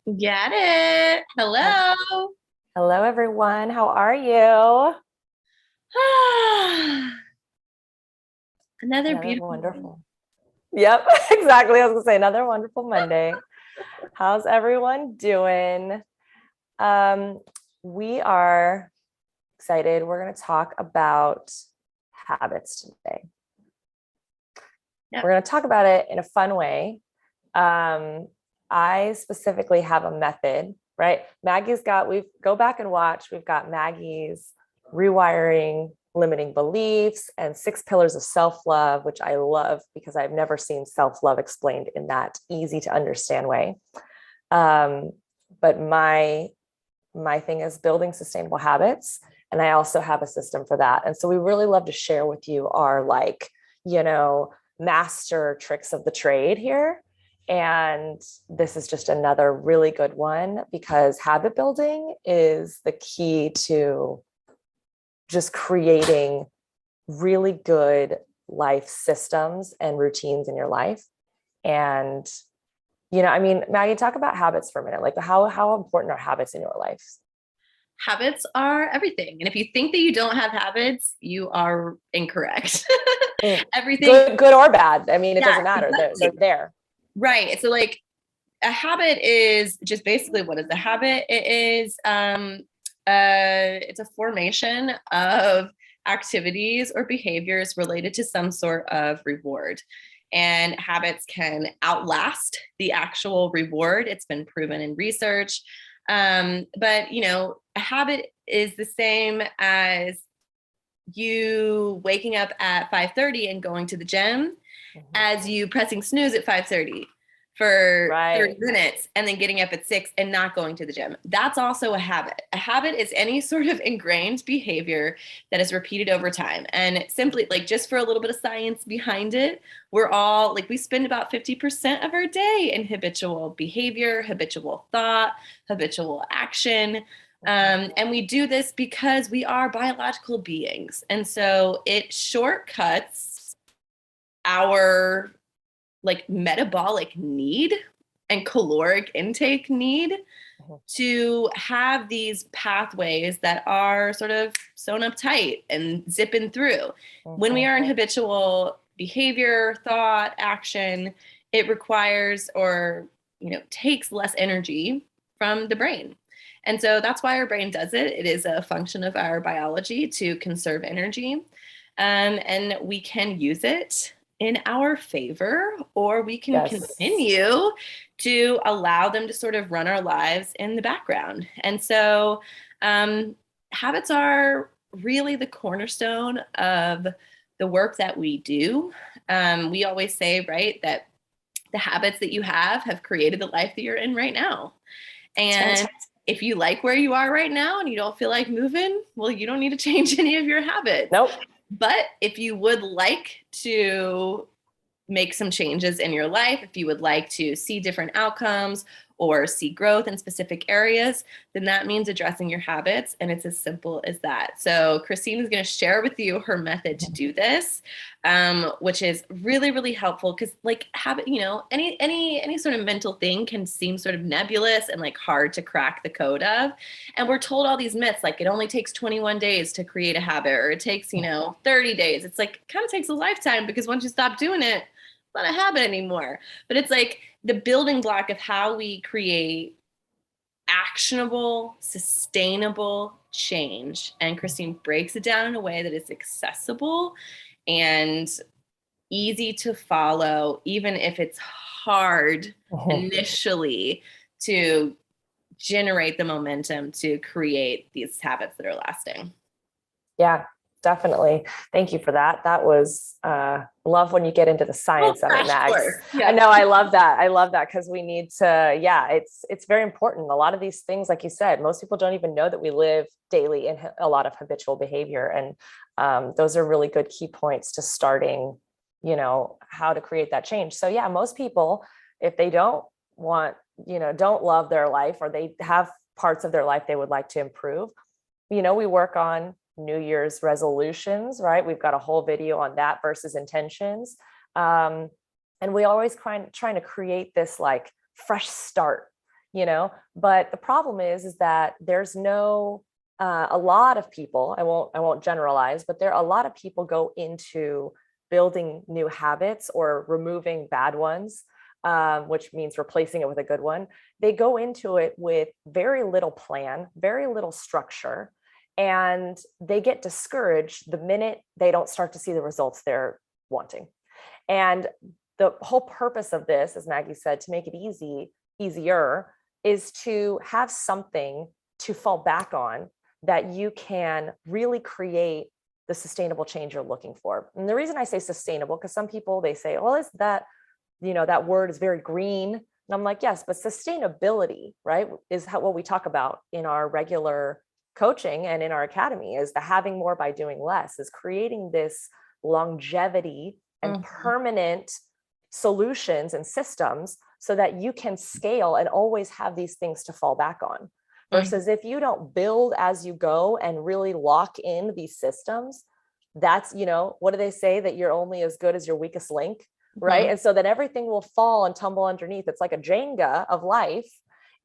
Got it. Oh, Hello. hello, everyone. How are you? Another Another beautiful day. wonderful. Yep, exactly. I was gonna say another wonderful Monday. How's everyone doing? Um, we are excited. We're going to talk about habits today. Yep. We're going to talk about it in a fun way. Um, I specifically have a method, right? We go back and watch, we've got Maggie's rewiring limiting beliefs and 6 pillars of self-love, which I love because I've never seen self-love explained in that easy to understand way. Um, but my thing is building sustainable habits. And I also have a system for that. And so we really love to share with you our master tricks of the trade here. And this is just another really good one because habit building is the key to just creating really good life systems and routines in your life. And Maggie, talk about habits for a minute. Like how important are habits in your life? Habits are everything. And if you think that you don't have habits, you are incorrect. Mm. Everything. Good or bad. I mean, it Yeah, doesn't matter. They're exactly. there. Right. So like a habit is just basically what is a habit? It is it's a formation of activities or behaviors related to some sort of reward. And habits can outlast the actual reward. It's been proven in research. But a habit is the same as you waking up at 5:30 and going to the gym Mhm. as you pressing snooze at 5:30 for 30 Right. minutes and then getting up at 6 and not going to the gym. That's also a habit. A habit is any sort of ingrained behavior that is repeated over time. And simply, like, just for a little bit of science behind it, we're all like, we spend about 50% of our day in habitual behavior, habitual thought, habitual action. And we do this because we are biological beings. And so it shortcuts our like metabolic need and caloric intake need Mhm. to have these pathways that are sort of sewn up tight and zipping through. When we Mhm. are in habitual behavior, thought, action, it requires or takes less energy from the brain. And so that's why our brain does it. It is a function of our biology to conserve energy. And we can use it in our favor, or we can Yes. continue to allow them to sort of run our lives in the background. And so, habits are really the cornerstone of the work that we do. We always say, right, that the habits that you have created the life that you're in right now. That's right. And if you like where you are right now and you don't feel like moving, well, you don't need to change any of your habits. Nope. But if you would like to make some changes in your life, if you would like to see different outcomes or see growth in specific areas, then that means addressing your habits. And it's as simple as that. So Christine is going to share with you her method to do this, which is really, really helpful because like habit, any sort of mental thing can seem sort of nebulous and like hard to crack the code of. And we're told all these myths, like it only takes 21 days to create a habit, or it takes, 30 days. It's like kind of takes a lifetime because once you stop doing it, not a habit anymore. But it's like the building block of how we create actionable, sustainable change. And Christine breaks it down in a way that is accessible and easy to follow, even if it's hard Mhm. initially to generate the momentum to create these habits that are lasting. Yeah, definitely. Thank you for that. That was love when you get into the Oh, science of it, crash Mags. course. I Yeah. know, I love that. I love that because we need to, yeah, it's very important. A lot of these things, like you said, most people don't even know that we live daily in a lot of habitual behavior. And those are really good key points to starting, how to create that change. So yeah, most people, if they don't want, don't love their life, or they have parts of their life they would like to improve, we work on New Year's resolutions, right? We've got a whole video on that versus intentions. And we always trying to create this like fresh start, but the problem is that there's no, a lot of people, I won't generalize, but a lot of people go into building new habits or removing bad ones, which means replacing it with a good one. They go into it with very little plan, very little structure, and they get discouraged the minute they don't start to see the results they're wanting. And the whole purpose of this, as Maggie said, to make it easier, is to have something to fall back on that you can really create the sustainable change you're looking for. And the reason I say sustainable, because some people, they say, well, is that, that word is very green. And I'm like, yes, but sustainability, right, is what we talk about in our regular coaching and in our academy, is the having more by doing less, is creating this longevity and permanent solutions and systems so that you can scale and always have these things to fall back on. Versus if you don't build as you go and really lock in these systems, that's, what do they say, that you're only as good as your weakest link, right? And so then everything will fall and tumble underneath. It's like a Jenga of life.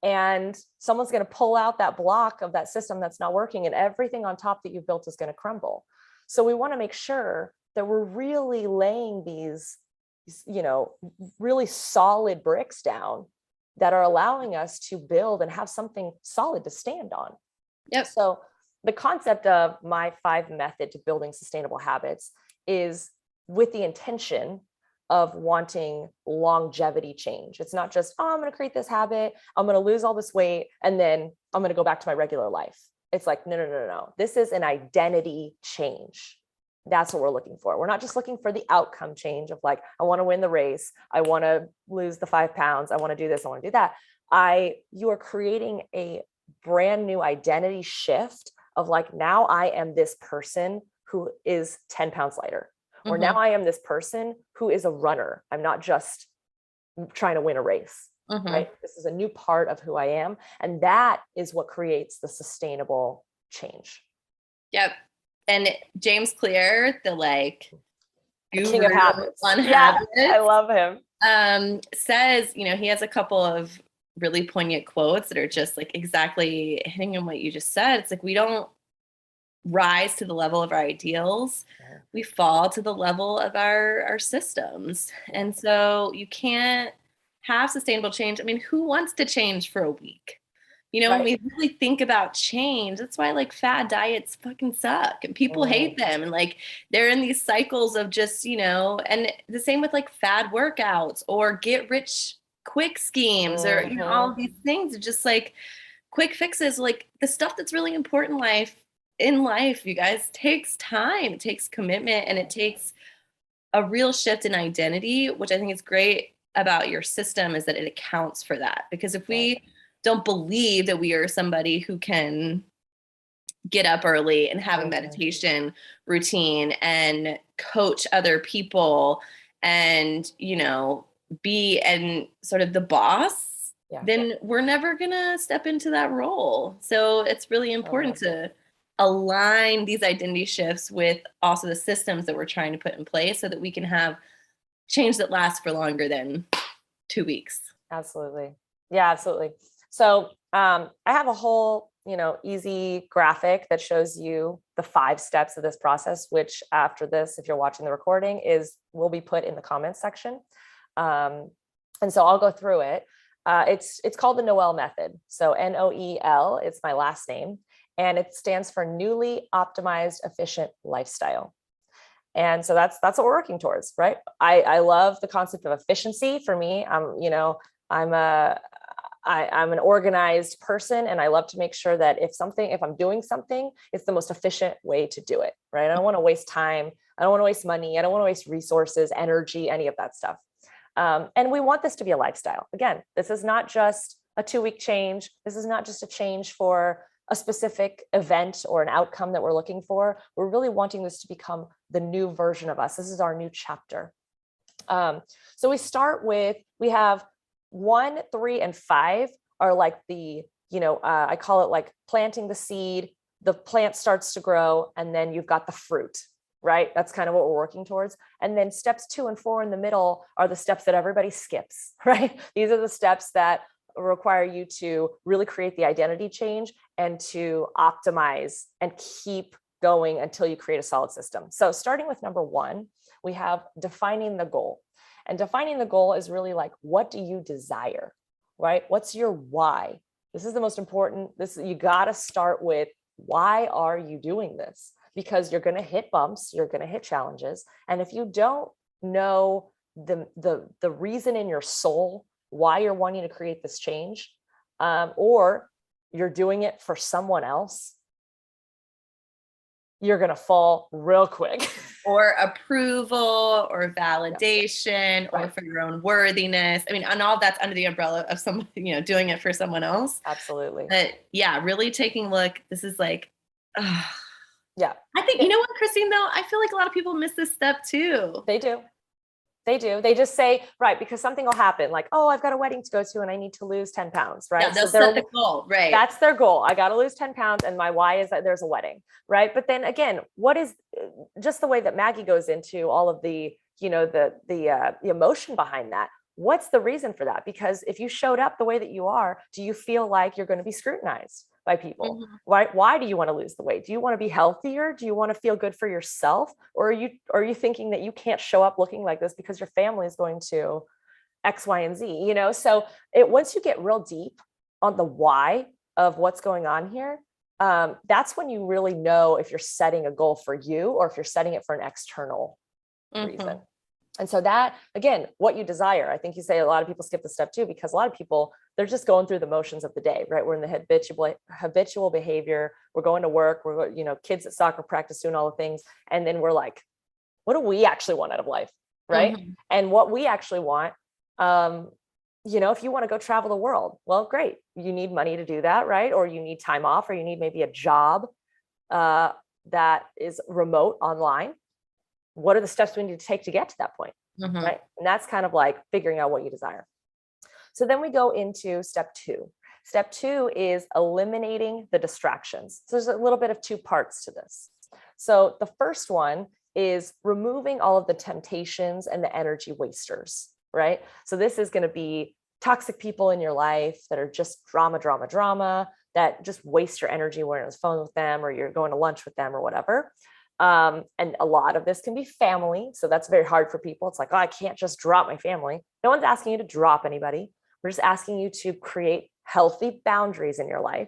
And someone's going to pull out that block of that system that's not working, and everything on top that you've built is going to crumble. So we want to make sure that we're really laying these, really solid bricks down that are allowing us to build and have something solid to stand on. Yep. So the concept of my 5 method to building sustainable habits is with the intention of wanting longevity change. It's not just, I'm going to create this habit, I'm going to lose all this weight, and then I'm going to go back to my regular life. It's like, no. This is an identity change. That's what we're looking for. We're not just looking for the outcome change of like, I want to win the race, I want to lose the 5 pounds, I want to do this, I want to do that. You are creating a brand new identity shift of like, now I am this person who is 10 pounds lighter, or now I am this person who is a runner. I'm not just trying to win a race, right? This is a new part of who I am. And that is what creates the sustainable change. Yep. And James Clear, the king of habits. Habits, I love him. Says, he has a couple of really poignant quotes that are just like exactly hitting on what you just said. It's like, we don't rise to the level of our ideals. We fall to the level of our systems. And so you can't have sustainable change. I mean, who wants to change for a week? When we really think about change, that's why fad diets fucking suck and people hate them. And they're in these cycles of just, and the same with fad workouts or get rich quick schemes or, all of these things are just quick fixes. The stuff that's really important in life, you guys, takes time, it takes commitment, and it takes a real shift in identity, which I think is great about your system, is that it accounts for that. Because if we don't believe that we are somebody who can get up early and have a meditation routine and coach other people and, be and sort of the boss, then we're never going to step into that role. So it's really important to align these identity shifts with also the systems that we're trying to put in place so that we can have change that lasts for longer than 2 weeks. Absolutely. Yeah, absolutely. So I have a whole, easy graphic that shows you the 5 steps of this process, which after this, if you're watching the recording, will be put in the comments section. And so I'll go through it. It's called the NOEL Method. So N-O-E-L, it's my last name, and it stands for Newly Optimized Efficient Lifestyle. And so that's what we're working towards, right? I love the concept of efficiency. For me, I'm an organized person, and I love to make sure that if I'm doing something, it's the most efficient way to do it, right? I don't want to waste time. I don't want to waste money. I don't want to waste resources, energy, any of that stuff. And we want this to be a lifestyle. Again, this is not just a 2-week change. This is not just a change for a specific event or an outcome that we're looking for. We're really wanting this to become the new version of us. This is our new chapter. So we start with, we have 1, 3, and 5 are the, I call it planting the seed, the plant starts to grow, and then you've got the fruit, right? That's kind of what we're working towards. And then steps 2 and 4 in the middle are the steps that everybody skips, right? These are the steps that require you to really create the identity change and to optimize and keep going until you create a solid system. So starting with number one, we have defining the goal. And defining the goal is really like, what do you desire, right? What's your why? This is the most important. You got to start with, why are you doing this? Because you're going to hit bumps, you're going to hit challenges. And if you don't know the reason in your soul why you're wanting to create this change, or you're doing it for someone else, you're going to fall real quick. Or approval or validation, Right. or for your own worthiness. I mean, and all that's under the umbrella of someone, doing it for someone else. Absolutely. But yeah, really taking a look. This is like, Yeah. I think, you know what, Christine, though, I feel like a lot of people miss this step too. They do. They do. They just say, right, because something will happen, like, oh, I've got a wedding to go to and I need to lose 10 pounds, right? Yeah, they'll set the goal, right? That's their goal. I got to lose 10 pounds. And my why is that there's a wedding, right? But then again, what is just the way that Maggie goes into all of the, the emotion behind that? What's the reason for that? Because if you showed up the way that you are, do you feel like you're going to be scrutinized by people? Mm-hmm. Why do you want to lose the weight? Do you want to be healthier? Do you want to feel good for yourself? Or are you thinking that you can't show up looking like this because your family is going to X, Y, and Z, So once you get real deep on the why of what's going on here, that's when you really know if you're setting a goal for you or if you're setting it for an external reason. And so that, again, what you desire, I think you say a lot of people skip the step too, because a lot of people, they're just going through the motions of the day, right? We're in the habitual behavior. We're going to work. We're, kids at soccer practice, doing all the things. And then we're like, what do we actually want out of life? Right. Mm-hmm. And what we actually want, if you want to go travel the world, well, great. You need money to do that, right? Or you need time off, or you need maybe a job that is remote online. What are the steps we need to take to get to that point? Mm-hmm. Right. And that's kind of like figuring out what you desire. So then we go into step two. Step two is eliminating the distractions. So there's a little bit of two parts to this. So the first one is removing all of the temptations and the energy wasters, right? So this is going to be toxic people in your life that are just drama, that just waste your energy when you're on the phone with them, or you're going to lunch with them or whatever. And a lot of this can be family. So that's very hard for people. It's like, oh, I can't just drop my family. No one's asking you to drop anybody. We're just asking you to create healthy boundaries in your life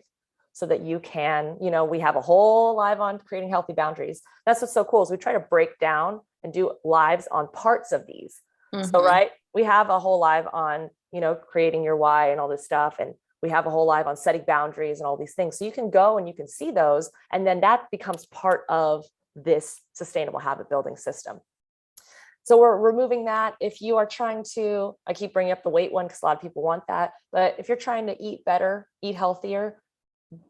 so that you can, we have a whole live on creating healthy boundaries. That's what's so cool is we try to break down and do lives on parts of these. Mm-hmm. So, right, we have a whole live on, creating your why and all this stuff. And we have a whole live on setting boundaries and all these things. So you can go and you can see those. And then that becomes part of this sustainable habit building system. So we're removing that. If you are trying to, I keep bringing up the weight one because a lot of people want that, but if you're trying to eat better, eat healthier,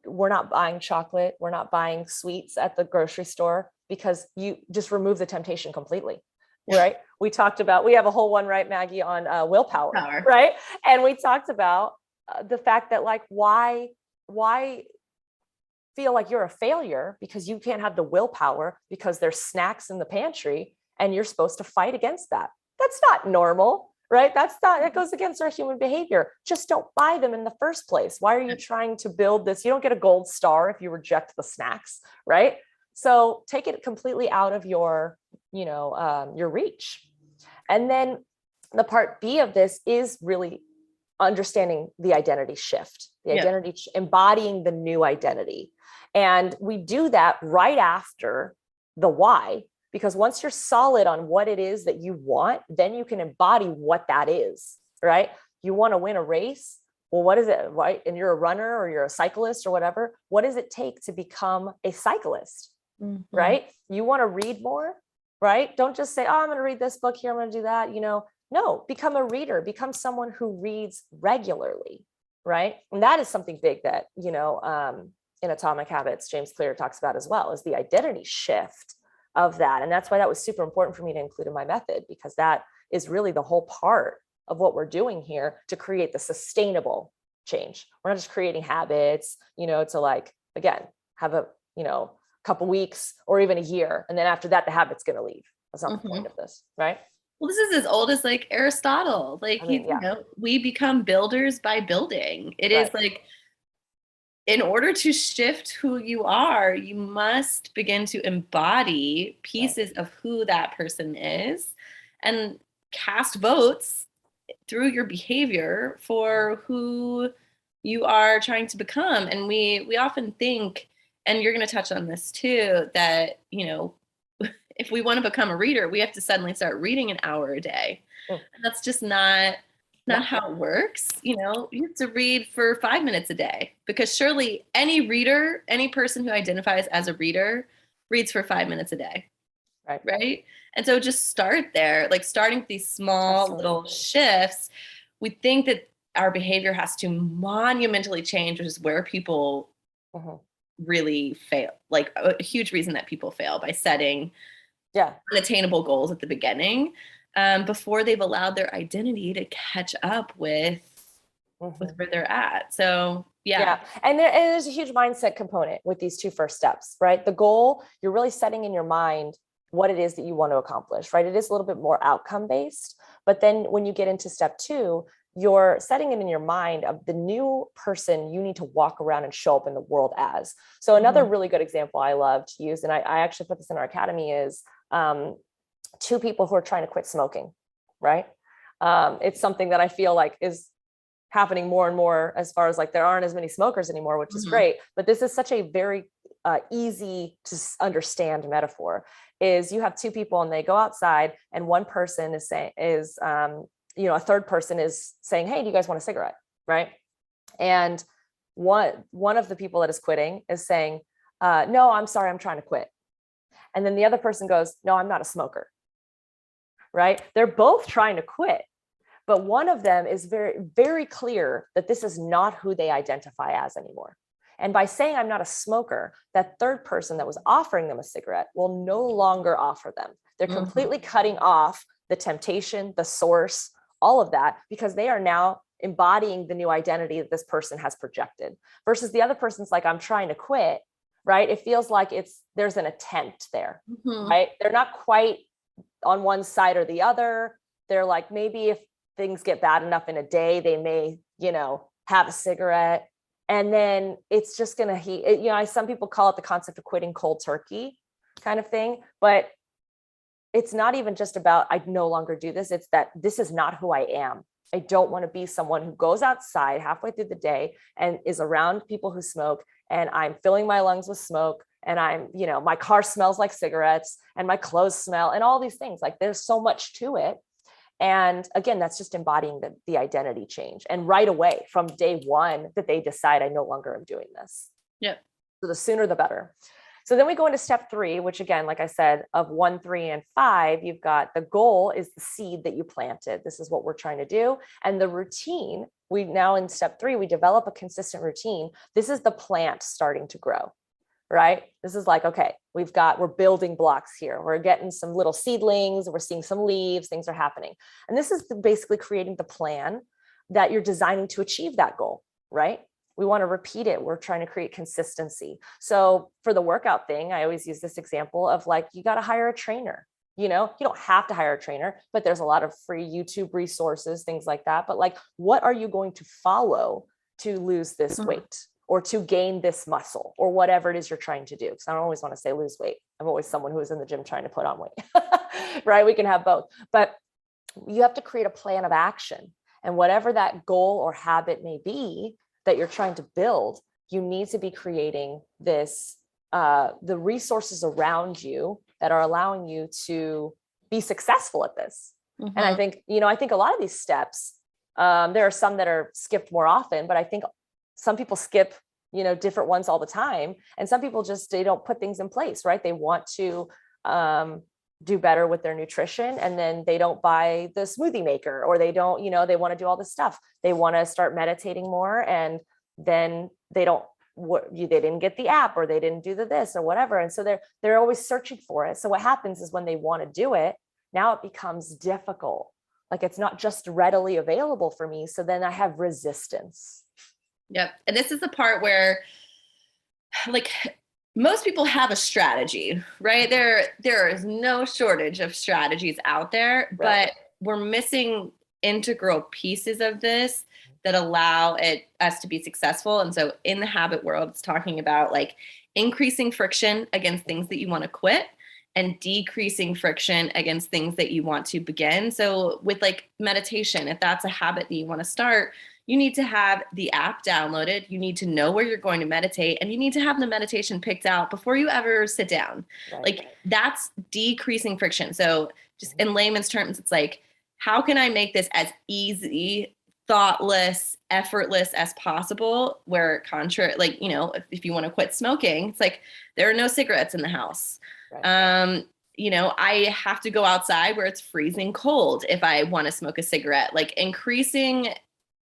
we're not buying chocolate, we're not buying sweets at the grocery store, because you just remove the temptation completely, right? We have a whole one, right, Maggie, on willpower, right? And we talked about the fact that, like, why feel like you're a failure because you can't have the willpower because there's snacks in the pantry and you're supposed to fight against that. That's not normal, right? That goes against our human behavior. Just don't buy them in the first place. Why are you trying to build this? You don't get a gold star if you reject the snacks, right? So take it completely out of your reach. And then the part B of this is really understanding the identity shift, embodying the new identity. And we do that right after the why, because once you're solid on what it is that you want, then you can embody what that is, right? You want to win a race. Well, what is it, right? And you're a runner or you're a cyclist or whatever. What does it take to become a cyclist, right? You want to read more, right? Don't just say, oh, I'm going to read this book here, I'm going to do that, No, become a reader, become someone who reads regularly, right? And that is something big that, in Atomic Habits, James Clear talks about as well, is the identity shift of that. And that's why that was super important for me to include in my method, because that is really the whole part of what we're doing here to create the sustainable change. We're not just creating habits, to like, again, have a, couple weeks or even a year. And then after that, the habit's going to leave. That's not the point of this, right? Well, this is as old as like Aristotle. Like I mean, yeah, we become builders by building. It is right. like, in order to shift who you are, you must begin to embody Right. pieces of who that person is and cast votes through your behavior for who you are trying to become. And we often think, and you're going to touch on this too, that if we want to become a reader, we have to suddenly start reading an hour a day. Mm. And that's just not No. how it works. You have to read for 5 minutes a day, because surely any reader, any person who identifies as a reader, reads for 5 minutes a day. Right. Right. And so just start there, like starting with these small little Absolutely. shifts. We think that our behavior has to monumentally change, which is where people Mhm. really fail. Like a huge reason that people fail by setting Yeah. unattainable goals at the beginning, before they've allowed their identity to catch up with Mhm. where they're at. So yeah. Yeah. And there's a huge mindset component with these two first steps, right? The goal, you're really setting in your mind what it is that you want to accomplish, right? It is a little bit more outcome based. But then when you get into step two, you're setting it in your mind of the new person you need to walk around and show up in the world as. So another Mhm. really good example I love to use, and I actually put this in our academy, is two people who are trying to quit smoking, right? It's something that I feel like is happening more and more, as far as like there aren't as many smokers anymore, which is Mhm. great. But this is such a very easy to understand metaphor. Is you have two people and they go outside, and one person is saying a third person is saying, hey, do you guys want a cigarette, right? And one of the people that is quitting is saying, no, I'm sorry, I'm trying to quit. And then the other person goes, no, I'm not a smoker, right? They're both trying to quit, but one of them is very, very clear that this is not who they identify as anymore. And by saying I'm not a smoker, that third person that was offering them a cigarette will no longer offer them. They're Mhm. completely cutting off the temptation, the source, all of that, because they are now embodying the new identity that this person has projected. Versus the other person's like, I'm trying to quit, right? It feels like there's an attempt there, Mhm. right? They're not quite on one side or the other. They're like, maybe if things get bad enough in a day, they may, have a cigarette. And then it's just going to heat. Some people call it the concept of quitting cold turkey kind of thing. But it's not even just about, I no longer do this. It's that this is not who I am. I don't want to be someone who goes outside halfway through the day and is around people who smoke, and I'm filling my lungs with smoke, and my car smells like cigarettes, and my clothes smell, and all these things. Like, there's so much to it. And again, that's just embodying the identity change. And right away, from day one, that they decide, I no longer am doing this. Yep. So the sooner the better. So then we go into step three, which again, like I said, of 1, 3, and 5, you've got the goal is the seed that you planted. This is what we're trying to do. And the routine, we now in step 3, we develop a consistent routine. This is the plant starting to grow, right? This is like, okay, we're building blocks here. We're getting some little seedlings, we're seeing some leaves, things are happening. And this is basically creating the plan that you're designing to achieve that goal, right? We want to repeat it. We're trying to create consistency. So for the workout thing, I always use this example of like, you got to hire a trainer. You don't have to hire a trainer, but there's a lot of free YouTube resources, things like that. But like, what are you going to follow to lose this Mhm. weight or to gain this muscle or whatever it is you're trying to do? Because I don't always want to say lose weight. I'm always someone who is in the gym trying to put on weight, right? We can have both, but you have to create a plan of action. And whatever that goal or habit may be that you're trying to build, you need to be creating the resources around you that are allowing you to be successful at this. And I Mhm. think, I think a lot of these steps, there are some that are skipped more often, but I think some people skip, different ones all the time. And some people they don't put things in place, right? They want to, do better with their nutrition, and then they don't buy the smoothie maker, or they don't, they want to do all this stuff. They want to start meditating more, and then they didn't get the app, or they didn't do this or whatever. And so they're always searching for it. So what happens is when they want to do it, now it becomes difficult. Like, it's not just readily available for me. So then I have resistance. Yep. And this is the part where, like, most people have a strategy, right? There is no shortage of strategies out there, Right. but we're missing integral pieces of this that allow us to be successful. And so in the habit world, it's talking about like increasing friction against things that you want to quit and decreasing friction against things that you want to begin. So with like meditation, if that's a habit that you want to start, you need to have the app downloaded. You need to know where you're going to meditate, and you need to have the meditation picked out before you ever sit down. Right. Like that's decreasing friction. So just in layman's terms, it's like, how can I make this as easy, thoughtless, effortless as possible? Where contrary, like, you know, if you want to quit smoking, it's like there are no cigarettes in the house. Right. You know, I have to go outside where it's freezing cold if I want to smoke a cigarette. Like increasing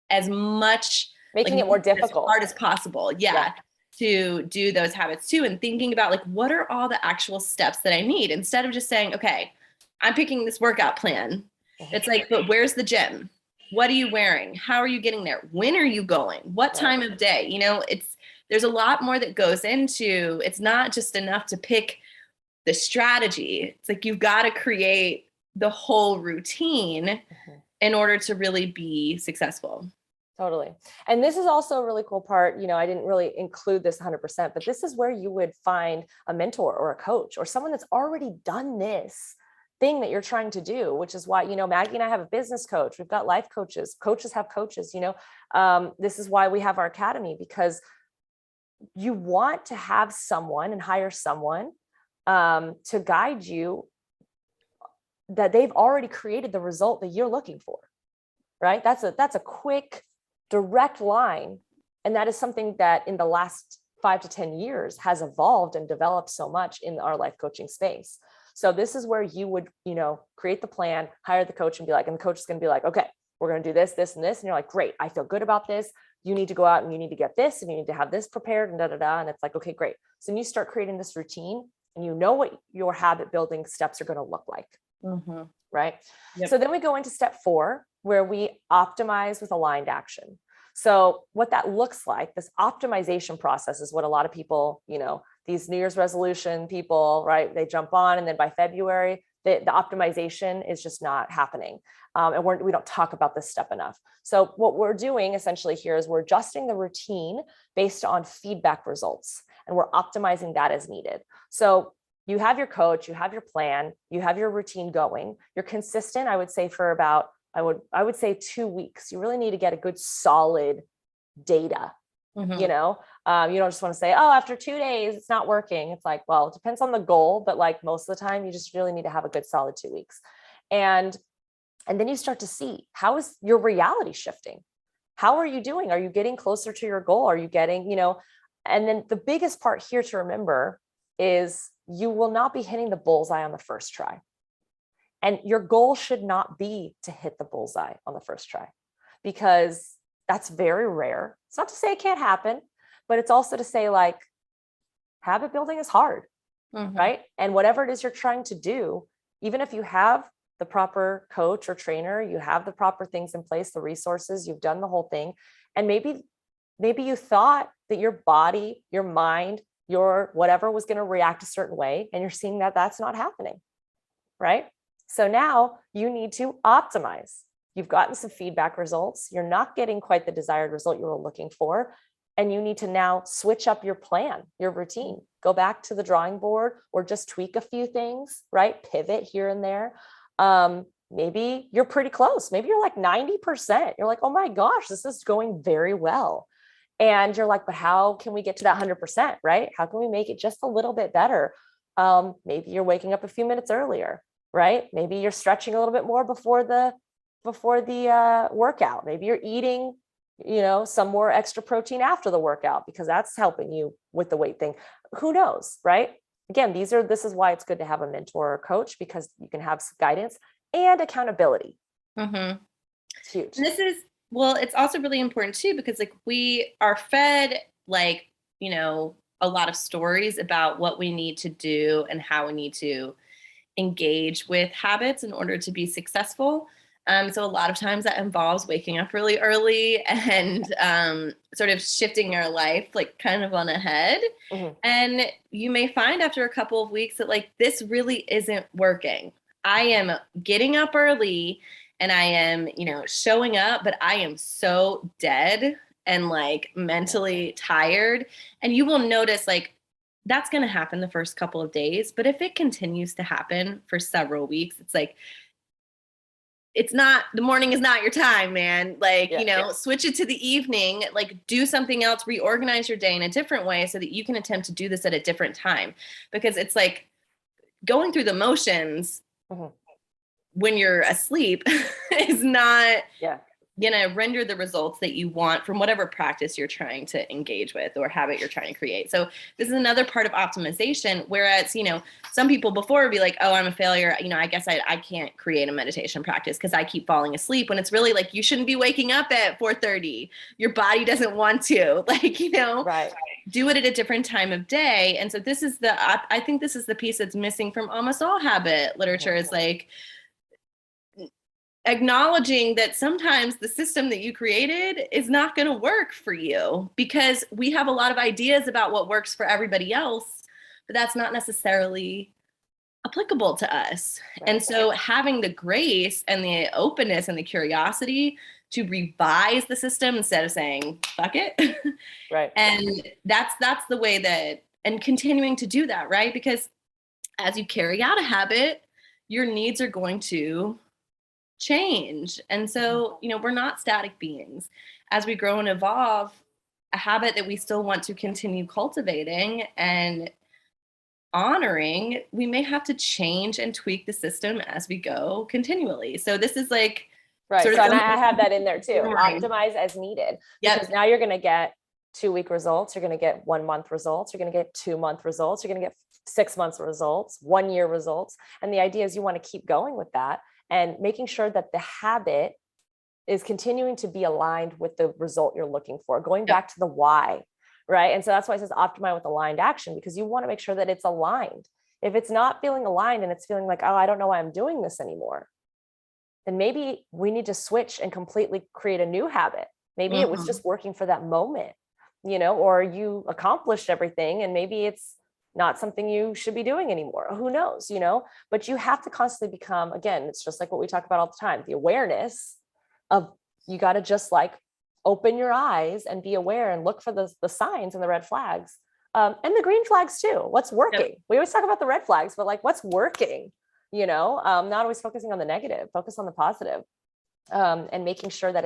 as much, Making like it more as difficult. hard as possible. Yeah. To do those habits too. And thinking about like, what are all the actual steps that I need instead of just saying, okay, I'm picking this workout plan. It's like, but where's the gym? What are you wearing? How are you getting there? When are you going? What time of day? You know, there's a lot more that goes into, it's not just enough to pick the strategy. It's like, you've got to create the whole routine in order to really be successful. Totally. And this is also a really cool part. You know, I didn't really include this 100%, but this is where you would find a mentor or a coach or someone that's already done this thing that you're trying to do, which is why, you know, Maggie and I have a business coach. We've got life coaches. Coaches have coaches, you know. This is why we have our academy, because you want to have someone and hire someone to guide you that they've already created the result that you're looking for, right? That's a quick, direct line. And that is something that in the last 5 to 10 years has evolved and developed so much in our life coaching space. So this is where you would, you know, create the plan, hire the coach and be like, and the coach is going to be like, okay, we're going to do this, this, and this. And you're like, great, I feel good about this. You need to go out and you need to get this and you need to have this prepared and da, da, da. And it's like, okay, great. So then you start creating this routine and you know what your habit building steps are going to look like. Right. Yep. So then we go into step 4, where we optimize with aligned action. So what that looks like, this optimization process is what a lot of people, you know, these New Year's resolution people, right? They jump on and then by February, the optimization is just not happening. And we don't talk about this step enough. So what we're doing essentially here is we're adjusting the routine based on feedback results, and we're optimizing that as needed. So you have your coach, you have your plan, you have your routine going. You're consistent, I would say, for about, I would say 2 weeks. You really need to get a good solid data. You know, you don't just want to say, oh, after 2 days, it's not working. It's like, well, it depends on the goal, but like most of the time, you just really need to have a good solid 2 weeks. And then you start to see, how is your reality shifting? How are you doing? Are you getting closer to your goal? Are you getting, you know, and then the biggest part here to remember is you will not be hitting the bullseye on the first try. And your goal should not be to hit the bullseye on the first try, because that's very rare. It's not to say it can't happen, but it's also to say, like, habit building is hard, right? And whatever it is you're trying to do, even if you have the proper coach or trainer, you have the proper things in place, the resources, you've done the whole thing. And maybe you thought that your body, your mind, your whatever was going to react a certain way, and you're seeing that that's not happening, right? So now you need to optimize. You've gotten some feedback results. You're not getting quite the desired result you were looking for. And you need to now switch up your plan, your routine, go back to the drawing board or just tweak a few things, right? Pivot here and there. Maybe you're pretty close. Maybe you're like 90%. You're like, oh my gosh, this is going very well. And you're like, but how can we get to that 100%, right? How can we make it just a little bit better? Maybe you're waking up a few minutes earlier, right? Maybe you're stretching a little bit more before the workout. Maybe you're eating, you know, some more extra protein after the workout because that's helping you with the weight thing. Who knows, right? Again, this is why it's good to have a mentor or coach, because you can have some guidance and accountability. It's huge. Well, it's also really important too, because like we are fed like, you know, a lot of stories about what we need to do and how we need to engage with habits in order to be successful. So a lot of times that involves waking up really early and sort of shifting your life like kind of on a head. Mhm. And you may find after a couple of weeks that like this really isn't working. I am getting up early and I am, showing up, but I am so dead and like mentally tired. And you will notice like that's going to happen the first couple of days. But if it continues to happen for several weeks, it's like, it's not, the morning is not your time, man. Like, switch it to the evening, like do something else, reorganize your day in a different way so that you can attempt to do this at a different time. Because it's like going through the motions when you're asleep is not gonna render the results that you want from whatever practice you're trying to engage with or habit you're trying to create. So this is another part of optimization. Whereas, some people before would be like, oh, I'm a failure. I guess I can't create a meditation practice because I keep falling asleep, when it's really like, you shouldn't be waking up at 4:30. Your body doesn't want to, like, Right. do it at a different time of day. And so this is I think this is the piece that's missing from almost all habit literature, is like, acknowledging that sometimes the system that you created is not going to work for you, because we have a lot of ideas about what works for everybody else, but that's not necessarily applicable to us. Right. And so having the grace and the openness and the curiosity to revise the system instead of saying, fuck it. Right. And that's the way that, and continuing to do that, right? Because as you carry out a habit, your needs are going to change. And so, we're not static beings. As we grow and evolve, a habit that we still want to continue cultivating and honoring, we may have to change and tweak the system as we go continually. So this is like, right. Sort so of and I have that in there too. Optimize as needed. Because now you're going to get 2-week results. You're going to get 1-month results. You're going to get 2-month results. You're going to get 6 months results, 1 year results. And the idea is you want to keep going with that and making sure that the habit is continuing to be aligned with the result you're looking for, going back to the why, right? And so that's why it says optimize with aligned action, because you want to make sure that it's aligned. If it's not feeling aligned and it's feeling like, oh, I don't know why I'm doing this anymore, then maybe we need to switch and completely create a new habit. Maybe it was just working for that moment, or you accomplished everything and maybe it's not something you should be doing anymore. Who knows, but you have to constantly become, again, it's just like what we talk about all the time, the awareness of, you got to just like open your eyes and be aware and look for the signs and the red flags, and the green flags too. What's working? We always talk about the red flags, but like what's working, not always focusing on the negative, focus on the positive, and making sure that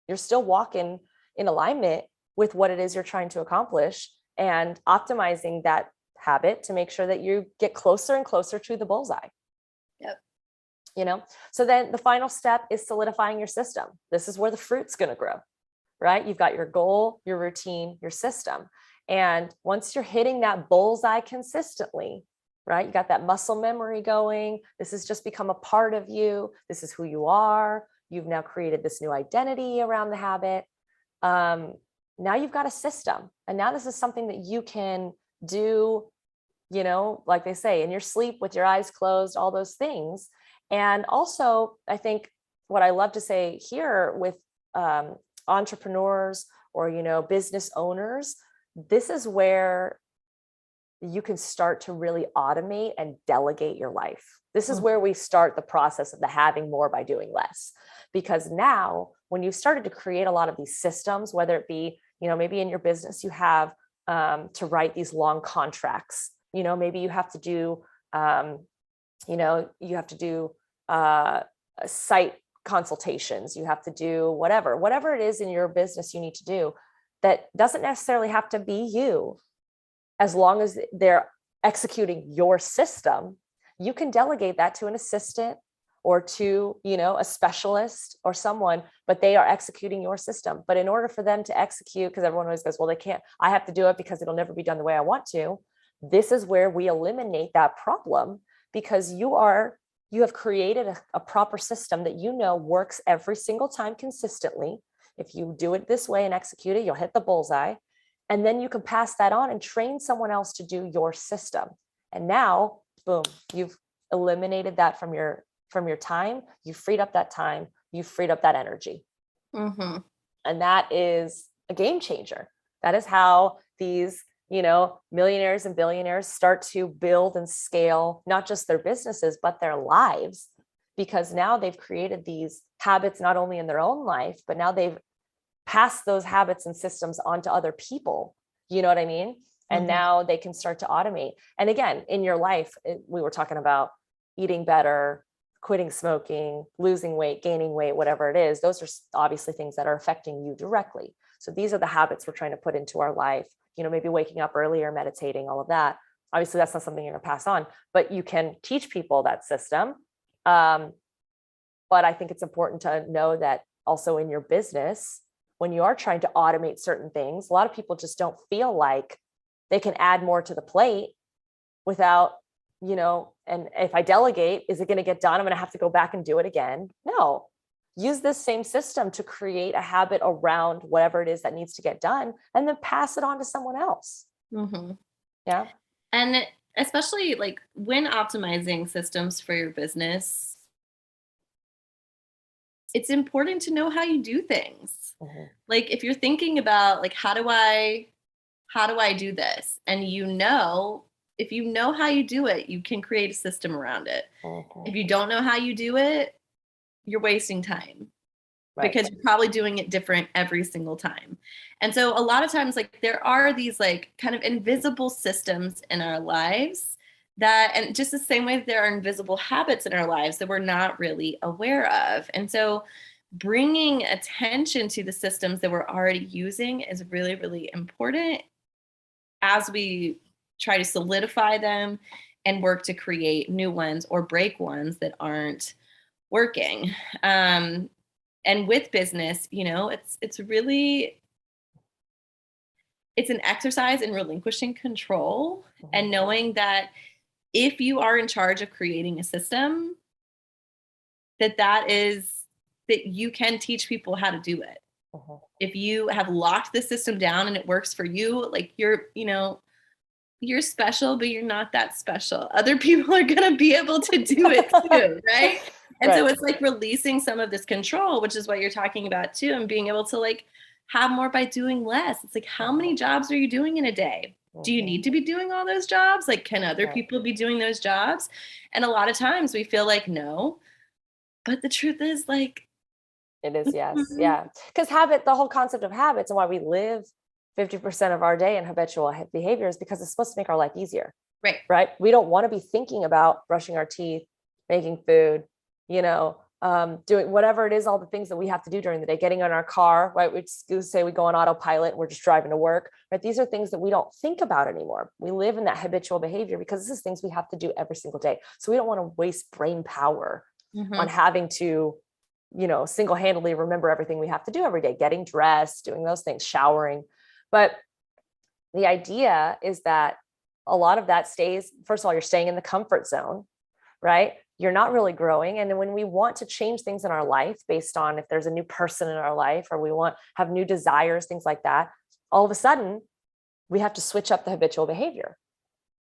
you're still walking in alignment with what it is you're trying to accomplish, and optimizing that habit to make sure that you get closer and closer to the bullseye. So then the final step is solidifying your system. This is where the fruit's going to grow, right? You've got your goal, your routine, your system. And once you're hitting that bullseye consistently, right? You got that muscle memory going. This has just become a part of you. This is who you are. You've now created this new identity around the habit. Now you've got a system. And now this is something that you can do, like they say, in your sleep with your eyes closed, all those things. And also, I think what I love to say here with entrepreneurs or, business owners, this is where you can start to really automate and delegate your life. This is where we start the process of the having more by doing less. Because now when you've started to create a lot of these systems, whether it be, maybe in your business, you have to write these long contracts, maybe you have to do, site consultations, you have to do whatever it is in your business you need to do, that doesn't necessarily have to be you. As long as they're executing your system, you can delegate that to an assistant or to, a specialist or someone, but they are executing your system. But in order for them to execute, because everyone always goes, well, they can't, I have to do it because it'll never be done the way I want to. This is where we eliminate that problem, because you have created a proper system that works every single time consistently. If you do it this way and execute it, you'll hit the bullseye. And then you can pass that on and train someone else to do your system. And now, boom, you've eliminated that from your from your time, you freed up that time, you freed up that energy. Mm-hmm. And that is a game changer. That is how these, millionaires and billionaires start to build and scale, not just their businesses, but their lives, because now they've created these habits, not only in their own life, but now they've passed those habits and systems onto other people. You know what I mean? And now they can start to automate. And again, in your life, we were talking about eating better, quitting smoking, losing weight, gaining weight, whatever it is. Those are obviously things that are affecting you directly. So these are the habits we're trying to put into our life, maybe waking up earlier, meditating, all of that. Obviously, that's not something you're going to pass on, but you can teach people that system. But I think it's important to know that also in your business, when you are trying to automate certain things, a lot of people just don't feel like they can add more to the plate without, and if I delegate, is it going to get done? I'm going to have to go back and do it again. No, use this same system to create a habit around whatever it is that needs to get done, and then pass it on to someone else. Mm-hmm. Yeah. And especially like when optimizing systems for your business, it's important to know how you do things. Mm-hmm. Like if you're thinking about like, how do I do this? And if you know how you do it, you can create a system around it. Mm-hmm. If you don't know how you do it, you're wasting time. Right. Because you're probably doing it different every single time. And so a lot of times, like there are these like kind of invisible systems in our lives and just the same way that there are invisible habits in our lives that we're not really aware of. And so bringing attention to the systems that we're already using is really, really important as we try to solidify them and work to create new ones or break ones that aren't working. And with business, it's an exercise in relinquishing control and knowing that if you are in charge of creating a system, that you can teach people how to do it. If you have locked the system down and it works for you, like you're special, but you're not that special. Other people are going to be able to do it too, right? And so it's like releasing some of this control, which is what you're talking about too, and being able to like have more by doing less. It's like, how many jobs are you doing in a day? Do you need to be doing all those jobs? Like, can other people be doing those jobs? And a lot of times we feel like no, but the truth is like, it is. Yes. Yeah. Because the whole concept of habits and why we live 50% of our day in habitual behaviors, because it's supposed to make our life easier. Right. Right. We don't want to be thinking about brushing our teeth, making food, doing whatever it is, all the things that we have to do during the day, getting in our car, right? We say we go on autopilot and we're just driving to work, right? These are things that we don't think about anymore. We live in that habitual behavior because this is things we have to do every single day. So we don't want to waste brain power on having to, single-handedly remember everything we have to do every day, getting dressed, doing those things, showering. But the idea is that a lot of that stays, first of all, you're staying in the comfort zone, right? You're not really growing. And then when we want to change things in our life based on if there's a new person in our life, or we have new desires, things like that, all of a sudden we have to switch up the habitual behavior.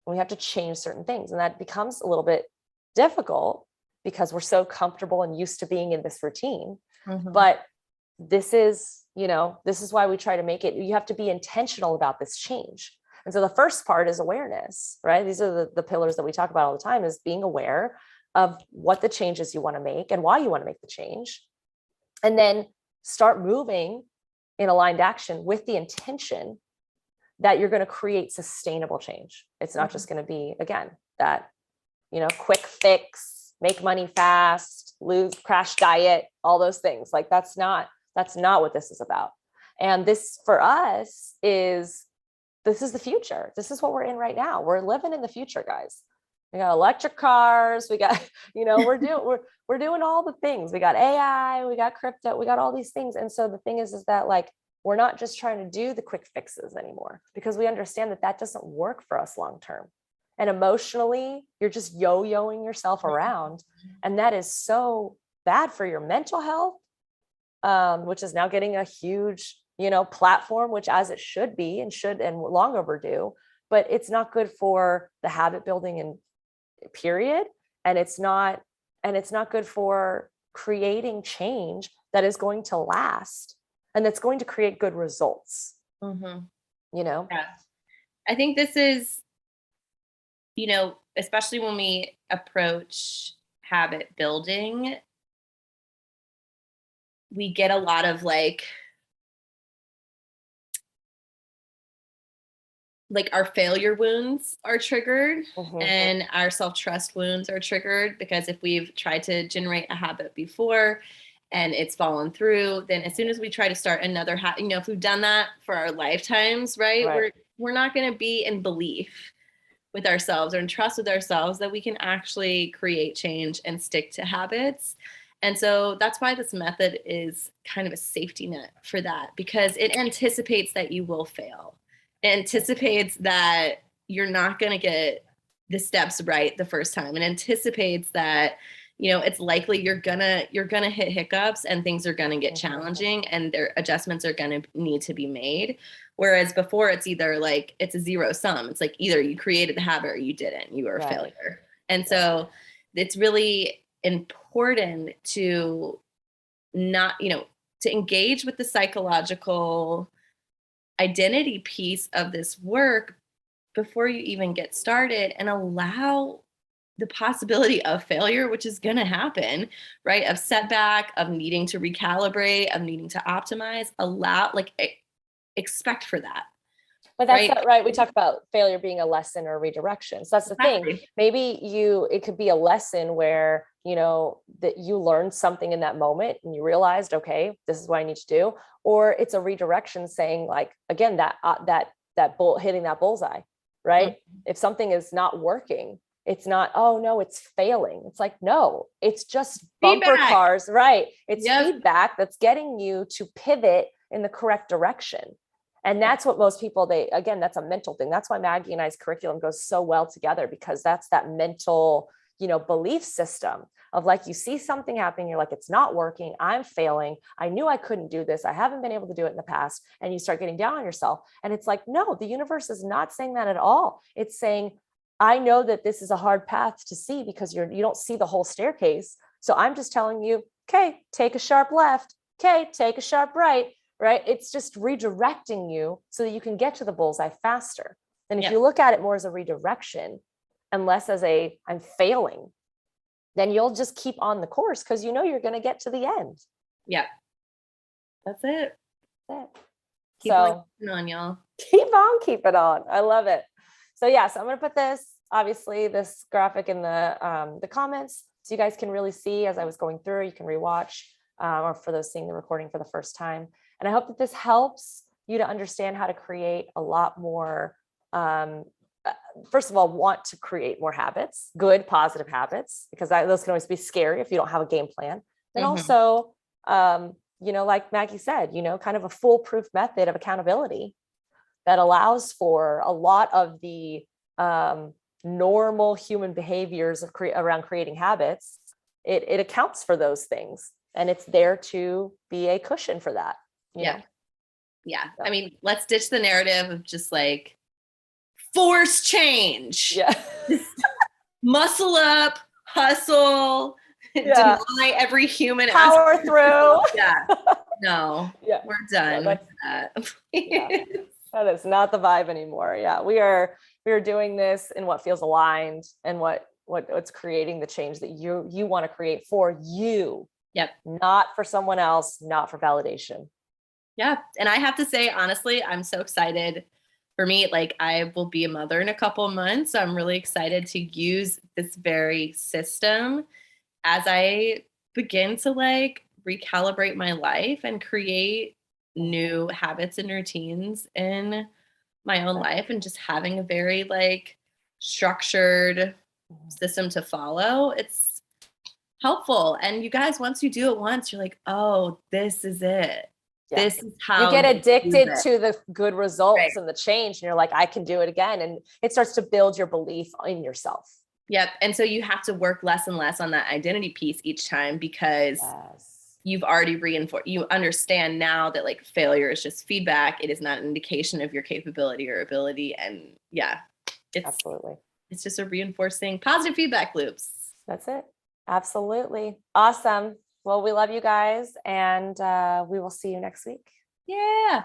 We have to change certain things. And that becomes a little bit difficult because we're so comfortable and used to being in this routine. But this is why we try to make it, you have to be intentional about this change. And so the first part is awareness, right? These are the pillars that we talk about all the time, is being aware of what the changes you want to make and why you want to make the change. And then start moving in aligned action with the intention that you're going to create sustainable change. It's not just going to be, again, that, quick fix, make money fast, crash diet, all those things. Like that's not what this is about. And this for us this is the future. This is what we're in right now. We're living in the future, guys. We got electric cars. We got, we're doing all the things. We got AI, we got crypto, we got all these things. And so the thing is that like, we're not just trying to do the quick fixes anymore, because we understand that doesn't work for us long-term. And emotionally, you're just yo-yoing yourself around. And that is so bad for your mental health, which is now getting a huge, platform, which as it should be and long overdue, but it's not good for the habit building and period. And it's not and it's not good for creating change that is going to last and that's going to create good results. Yeah. I think this is, especially when we approach habit building, we get a lot of like our failure wounds are triggered and our self-trust wounds are triggered, because if we've tried to generate a habit before and it's fallen through, then as soon as we try to start another habit, if we've done that for our lifetimes, right. We're not going to be in belief with ourselves or in trust with ourselves that we can actually create change and stick to habits. And so that's why this method is kind of a safety net for that, because it anticipates that you will fail. It anticipates that you're not going to get the steps right the first time. It anticipates that, it's likely you're gonna hit hiccups and things are gonna get challenging and their adjustments are gonna need to be made. Whereas before, it's either like it's a zero sum. It's like either you created the habit or you didn't. You were a failure. And so it's really important to not, to engage with the psychological identity piece of this work before you even get started, and allow the possibility of failure, which is going to happen, right? Of setback, of needing to recalibrate, of needing to optimize, expect for that. But that's not right. We talk about failure being a lesson or redirection. So that's the thing. Maybe it could be a lesson where, that you learned something in that moment and you realized, okay, this is what I need to do. Or it's a redirection saying, like, again, that bolt hitting that bullseye, right? If something is not working, it's not, oh no, it's failing. It's like, no, it's just bumper cars, right? It's feedback that's getting you to pivot in the correct direction. And that's what most people, that's a mental thing. That's why Maggie and I's curriculum goes so well together, because that's that mental, belief system of like, you see something happening, you're like, it's not working, I'm failing, I knew I couldn't do this, I haven't been able to do it in the past. And you start getting down on yourself. And it's like, no, the universe is not saying that at all. It's saying, I know that this is a hard path to see because you don't see the whole staircase. So I'm just telling you, okay, take a sharp left. Okay, take a sharp right. Right? It's just redirecting you so that you can get to the bullseye faster. And if you look at it more as a redirection and less as I'm failing, then you'll just keep on the course because you're going to get to the end. Yeah. That's it. Keep on, y'all. Keep on keeping on. I love it. So so I'm going to put this graphic in the comments so you guys can really see as I was going through. You can rewatch, or for those seeing the recording for the first time. And I hope that this helps you to understand how to create a lot more, first of all, want to create more habits, good, positive habits, because those can always be scary if you don't have a game plan. Then also, like Maggie said, kind of a foolproof method of accountability that allows for a lot of the normal human behaviors around creating habits. It accounts for those things, and it's there to be a cushion for that. Yeah. I mean, let's ditch the narrative of just like force change. Muscle up, hustle, deny every human power through. No, we're done with that. That is not the vibe anymore. We are doing this in what feels aligned and what's creating the change that you want to create for you. Not for someone else, not for validation. And I have to say, honestly, I'm so excited. For me, like, I will be a mother in a couple of months. So I'm really excited to use this very system as I begin to like recalibrate my life and create new habits and routines in my own life, and just having a very like structured system to follow. It's helpful. And you guys, once you do it once, you're like, oh, this is it. This is how you get addicted to the good results and the change. And you're like, I can do it again. And it starts to build your belief in yourself. And so you have to work less and less on that identity piece each time, because you've already reinforced, you understand now that like failure is just feedback. It is not an indication of your capability or ability. And it's absolutely, it's just a reinforcing positive feedback loops. That's it. Absolutely. Awesome. Well, we love you guys, and we will see you next week. Yeah.